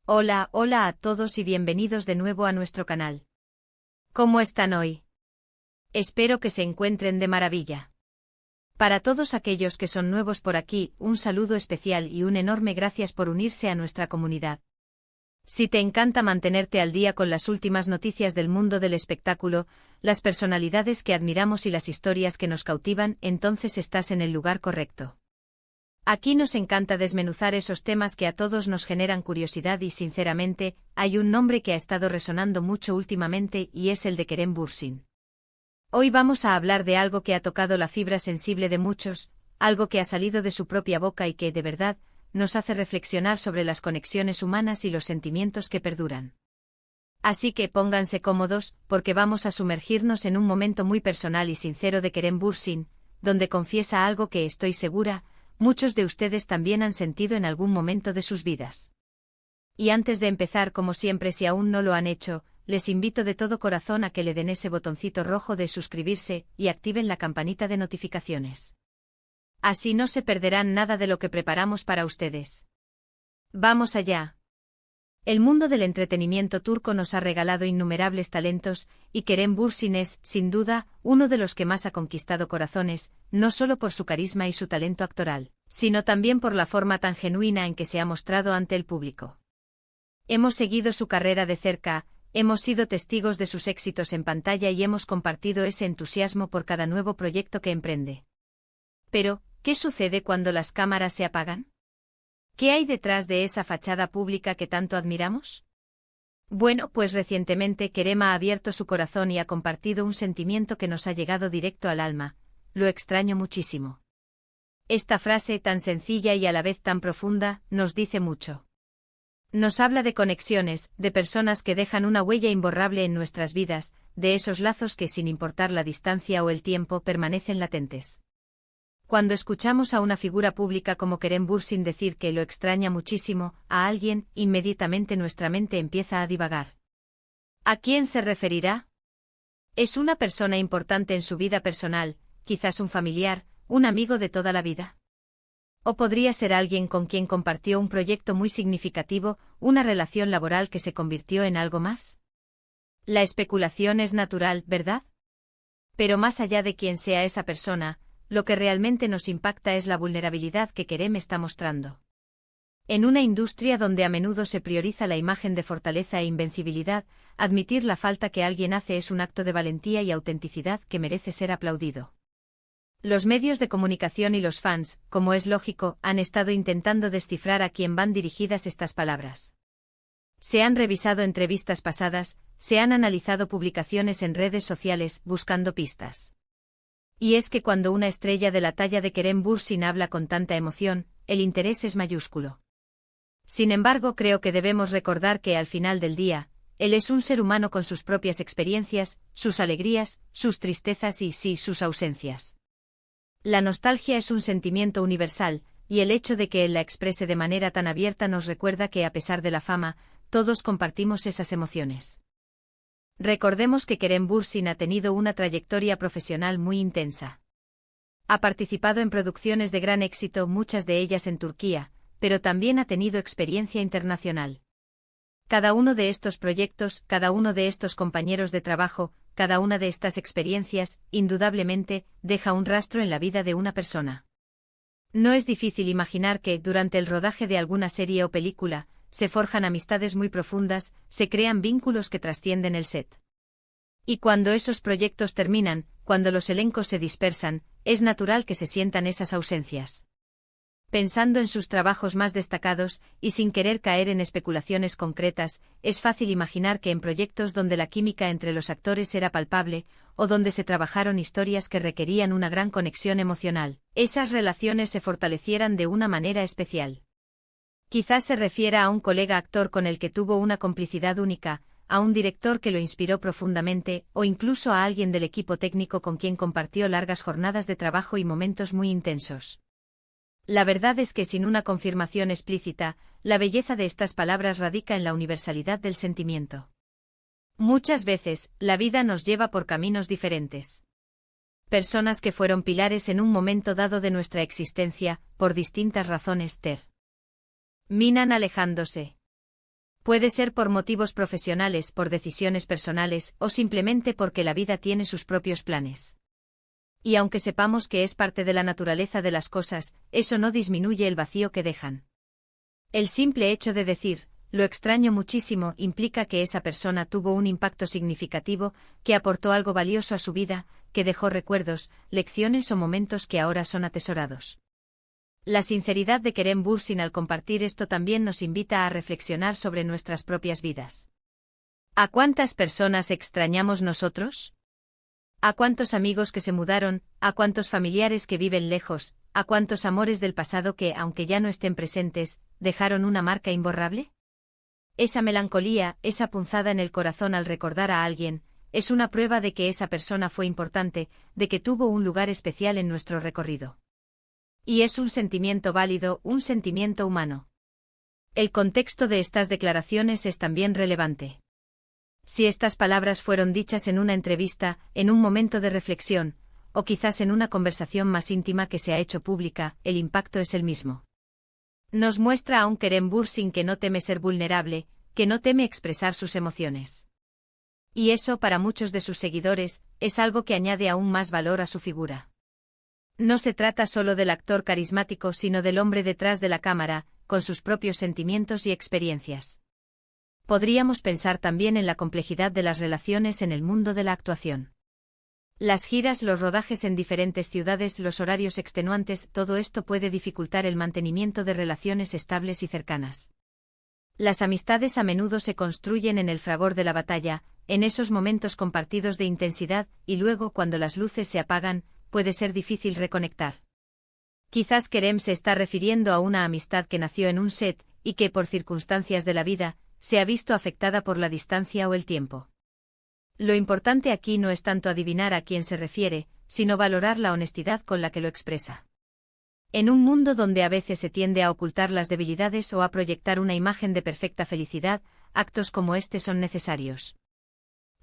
Hola, hola a todos y bienvenidos de nuevo a nuestro canal. ¿Cómo están hoy? Espero que se encuentren de maravilla. Para todos aquellos que son nuevos por aquí, un saludo especial y un enorme gracias por unirse a nuestra comunidad. Si te encanta mantenerte al día con las últimas noticias del mundo del espectáculo, las personalidades que admiramos y las historias que nos cautivan, entonces estás en el lugar correcto. Aquí nos encanta desmenuzar esos temas que a todos nos generan curiosidad y sinceramente, hay un nombre que ha estado resonando mucho últimamente y es el de Kerem Bürsin. Hoy vamos a hablar de algo que ha tocado la fibra sensible de muchos, algo que ha salido de su propia boca y que, de verdad, nos hace reflexionar sobre las conexiones humanas y los sentimientos que perduran. Así que pónganse cómodos, porque vamos a sumergirnos en un momento muy personal y sincero de Kerem Bürsin, donde confiesa algo que estoy segura, muchos de ustedes también han sentido en algún momento de sus vidas. Y antes de empezar, como siempre, si aún no lo han hecho, les invito de todo corazón a que le den ese botoncito rojo de suscribirse y activen la campanita de notificaciones. Así no se perderán nada de lo que preparamos para ustedes. ¡Vamos allá! El mundo del entretenimiento turco nos ha regalado innumerables talentos, y Kerem Bürsin es, sin duda, uno de los que más ha conquistado corazones, no solo por su carisma y su talento actoral, sino también por la forma tan genuina en que se ha mostrado ante el público. Hemos seguido su carrera de cerca, hemos sido testigos de sus éxitos en pantalla y hemos compartido ese entusiasmo por cada nuevo proyecto que emprende. Pero, ¿qué sucede cuando las cámaras se apagan? ¿Qué hay detrás de esa fachada pública que tanto admiramos? Bueno, pues recientemente Kerem ha abierto su corazón y ha compartido un sentimiento que nos ha llegado directo al alma: lo extraño muchísimo. Esta frase, tan sencilla y a la vez tan profunda, nos dice mucho. Nos habla de conexiones, de personas que dejan una huella imborrable en nuestras vidas, de esos lazos que, sin importar la distancia o el tiempo, permanecen latentes. Cuando escuchamos a una figura pública como Kerem Bürsin decir que lo extraña muchísimo a alguien, inmediatamente nuestra mente empieza a divagar. ¿A quién se referirá? ¿Es una persona importante en su vida personal, quizás un familiar, un amigo de toda la vida? ¿O podría ser alguien con quien compartió un proyecto muy significativo, una relación laboral que se convirtió en algo más? La especulación es natural, ¿verdad? Pero más allá de quién sea esa persona, lo que realmente nos impacta es la vulnerabilidad que Kerem está mostrando. En una industria donde a menudo se prioriza la imagen de fortaleza e invencibilidad, admitir la falta que alguien hace es un acto de valentía y autenticidad que merece ser aplaudido. Los medios de comunicación y los fans, como es lógico, han estado intentando descifrar a quién van dirigidas estas palabras. Se han revisado entrevistas pasadas, se han analizado publicaciones en redes sociales, buscando pistas. Y es que cuando una estrella de la talla de Kerem Bürsin habla con tanta emoción, el interés es mayúsculo. Sin embargo, creo que debemos recordar que al final del día, él es un ser humano con sus propias experiencias, sus alegrías, sus tristezas y, sí, sus ausencias. La nostalgia es un sentimiento universal, y el hecho de que él la exprese de manera tan abierta nos recuerda que, a pesar de la fama, todos compartimos esas emociones. Recordemos que Kerem Bürsin ha tenido una trayectoria profesional muy intensa. Ha participado en producciones de gran éxito, muchas de ellas en Turquía, pero también ha tenido experiencia internacional. Cada uno de estos proyectos, cada uno de estos compañeros de trabajo, cada una de estas experiencias, indudablemente, deja un rastro en la vida de una persona. No es difícil imaginar que, durante el rodaje de alguna serie o película, se forjan amistades muy profundas, se crean vínculos que trascienden el set. Y cuando esos proyectos terminan, cuando los elencos se dispersan, es natural que se sientan esas ausencias. Pensando en sus trabajos más destacados, y sin querer caer en especulaciones concretas, es fácil imaginar que en proyectos donde la química entre los actores era palpable, o donde se trabajaron historias que requerían una gran conexión emocional, esas relaciones se fortalecieran de una manera especial. Quizás se refiera a un colega actor con el que tuvo una complicidad única, a un director que lo inspiró profundamente, o incluso a alguien del equipo técnico con quien compartió largas jornadas de trabajo y momentos muy intensos. La verdad es que sin una confirmación explícita, la belleza de estas palabras radica en la universalidad del sentimiento. Muchas veces, la vida nos lleva por caminos diferentes. Personas que fueron pilares en un momento dado de nuestra existencia, por distintas razones terminan alejándose. Puede ser por motivos profesionales, por decisiones personales, o simplemente porque la vida tiene sus propios planes. Y aunque sepamos que es parte de la naturaleza de las cosas, eso no disminuye el vacío que dejan. El simple hecho de decir, lo extraño muchísimo, implica que esa persona tuvo un impacto significativo, que aportó algo valioso a su vida, que dejó recuerdos, lecciones o momentos que ahora son atesorados. La sinceridad de Kerem Bürsin al compartir esto también nos invita a reflexionar sobre nuestras propias vidas. ¿A cuántas personas extrañamos nosotros? ¿A cuántos amigos que se mudaron, a cuántos familiares que viven lejos, a cuántos amores del pasado que, aunque ya no estén presentes, dejaron una marca imborrable? Esa melancolía, esa punzada en el corazón al recordar a alguien, es una prueba de que esa persona fue importante, de que tuvo un lugar especial en nuestro recorrido. Y es un sentimiento válido, un sentimiento humano. El contexto de estas declaraciones es también relevante. Si estas palabras fueron dichas en una entrevista, en un momento de reflexión, o quizás en una conversación más íntima que se ha hecho pública, el impacto es el mismo. Nos muestra a un Kerem Bürsin que no teme ser vulnerable, que no teme expresar sus emociones. Y eso, para muchos de sus seguidores, es algo que añade aún más valor a su figura. No se trata solo del actor carismático, sino del hombre detrás de la cámara, con sus propios sentimientos y experiencias. Podríamos pensar también en la complejidad de las relaciones en el mundo de la actuación. Las giras, los rodajes en diferentes ciudades, los horarios extenuantes, todo esto puede dificultar el mantenimiento de relaciones estables y cercanas. Las amistades a menudo se construyen en el fragor de la batalla, en esos momentos compartidos de intensidad, y luego cuando las luces se apagan, puede ser difícil reconectar. Quizás Kerem se está refiriendo a una amistad que nació en un set, y que por circunstancias de la vida, se ha visto afectada por la distancia o el tiempo. Lo importante aquí no es tanto adivinar a quién se refiere, sino valorar la honestidad con la que lo expresa. En un mundo donde a veces se tiende a ocultar las debilidades o a proyectar una imagen de perfecta felicidad, actos como este son necesarios.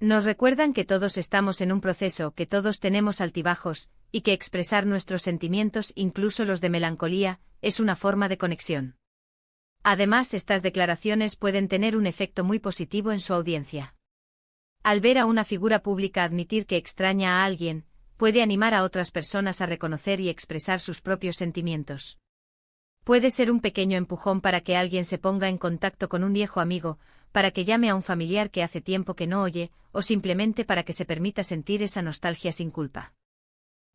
Nos recuerdan que todos estamos en un proceso, que todos tenemos altibajos, y que expresar nuestros sentimientos, incluso los de melancolía, es una forma de conexión. Además, estas declaraciones pueden tener un efecto muy positivo en su audiencia. Al ver a una figura pública admitir que extraña a alguien, puede animar a otras personas a reconocer y expresar sus propios sentimientos. Puede ser un pequeño empujón para que alguien se ponga en contacto con un viejo amigo, para que llame a un familiar que hace tiempo que no oye, o simplemente para que se permita sentir esa nostalgia sin culpa.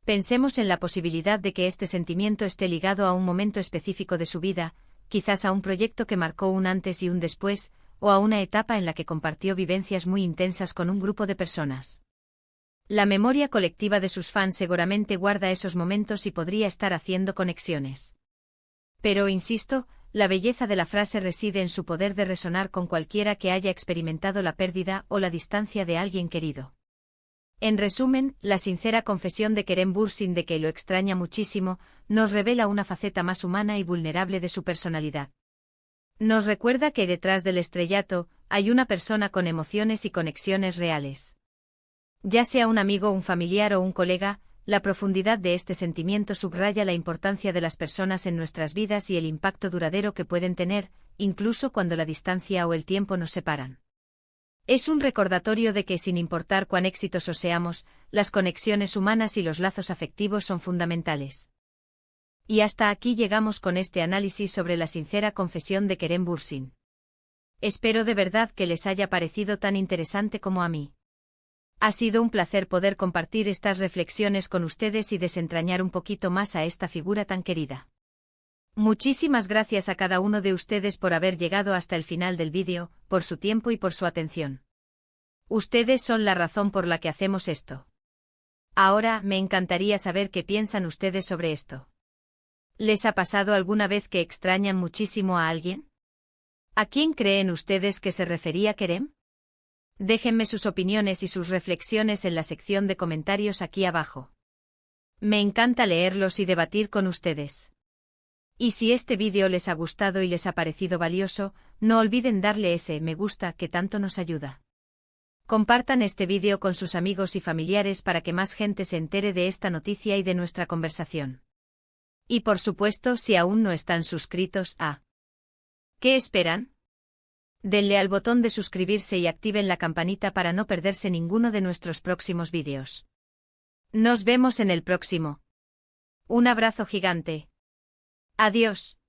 Pensemos en la posibilidad de que este sentimiento esté ligado a un momento específico de su vida, quizás a un proyecto que marcó un antes y un después, o a una etapa en la que compartió vivencias muy intensas con un grupo de personas. La memoria colectiva de sus fans seguramente guarda esos momentos y podría estar haciendo conexiones. Pero, insisto, la belleza de la frase reside en su poder de resonar con cualquiera que haya experimentado la pérdida o la distancia de alguien querido. En resumen, la sincera confesión de Kerem Bürsin de que lo extraña muchísimo, nos revela una faceta más humana y vulnerable de su personalidad. Nos recuerda que detrás del estrellato, hay una persona con emociones y conexiones reales. Ya sea un amigo, un familiar o un colega, la profundidad de este sentimiento subraya la importancia de las personas en nuestras vidas y el impacto duradero que pueden tener, incluso cuando la distancia o el tiempo nos separan. Es un recordatorio de que, sin importar cuán exitosos seamos, las conexiones humanas y los lazos afectivos son fundamentales. Y hasta aquí llegamos con este análisis sobre la sincera confesión de Kerem Bürsin. Espero de verdad que les haya parecido tan interesante como a mí. Ha sido un placer poder compartir estas reflexiones con ustedes y desentrañar un poquito más a esta figura tan querida. Muchísimas gracias a cada uno de ustedes por haber llegado hasta el final del vídeo, por su tiempo y por su atención. Ustedes son la razón por la que hacemos esto. Ahora, me encantaría saber qué piensan ustedes sobre esto. ¿Les ha pasado alguna vez que extrañan muchísimo a alguien? ¿A quién creen ustedes que se refería Kerem? Déjenme sus opiniones y sus reflexiones en la sección de comentarios aquí abajo. Me encanta leerlos y debatir con ustedes. Y si este vídeo les ha gustado y les ha parecido valioso, no olviden darle ese me gusta que tanto nos ayuda. Compartan este vídeo con sus amigos y familiares para que más gente se entere de esta noticia y de nuestra conversación. Y por supuesto, si aún no están suscritos ¿qué esperan? Denle al botón de suscribirse y activen la campanita para no perderse ninguno de nuestros próximos vídeos. Nos vemos en el próximo. Un abrazo gigante. Adiós.